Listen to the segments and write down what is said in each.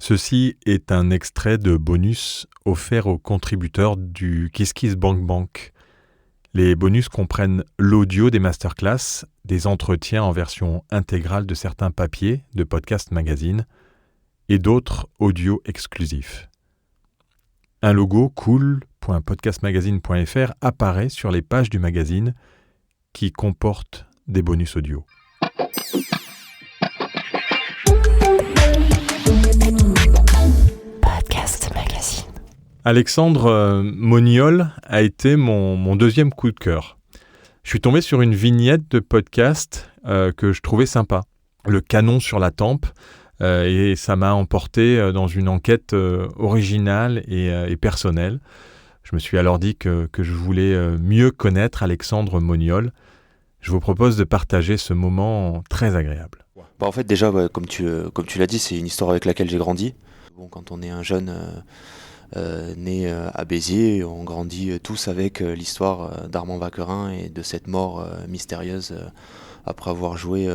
Ceci est un extrait de bonus offert aux contributeurs du KissKissBankBank. Les bonus comprennent l'audio des masterclass, des entretiens en version intégrale de certains papiers de Podcast Magazine et d'autres audios exclusifs. Un logo cool.podcastmagazine.fr apparaît sur les pages du magazine qui comportent des bonus audio. Podcast Magazine. Alexandre Moniol a été mon deuxième coup de cœur. Je suis tombé sur une vignette de podcast que je trouvais sympa. Le canon sur la tempe. Et ça m'a emporté dans une enquête originale et personnelle. Je me suis alors dit que je voulais mieux connaître Alexandre Moniol. Je vous propose de partager ce moment très agréable. En fait, déjà, comme tu l'as dit, c'est une histoire avec laquelle j'ai grandi. Quand on est un jeune né à Béziers, on grandit tous avec l'histoire d'Armand Vacquerin et de cette mort mystérieuse après avoir joué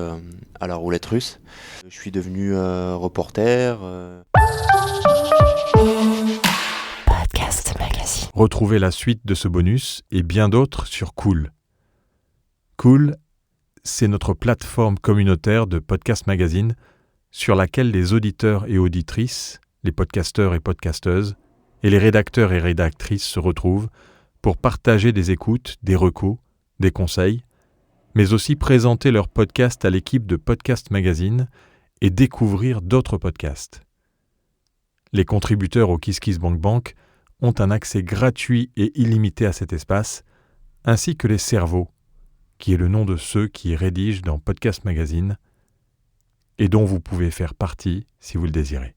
à la roulette russe. Je suis devenu reporter. Podcast Magazine. Retrouvez la suite de ce bonus et bien d'autres sur Cool. Cool, c'est notre plateforme communautaire de Podcast Magazine sur laquelle les auditeurs et auditrices, les podcasteurs et podcasteuses, et les rédacteurs et rédactrices se retrouvent pour partager des écoutes, des recos, des conseils, mais aussi présenter leur podcast à l'équipe de Podcast Magazine et découvrir d'autres podcasts. Les contributeurs au KissKissBankBank ont un accès gratuit et illimité à cet espace, ainsi que les cerveaux, qui est le nom de ceux qui rédigent dans Podcast Magazine et dont vous pouvez faire partie si vous le désirez.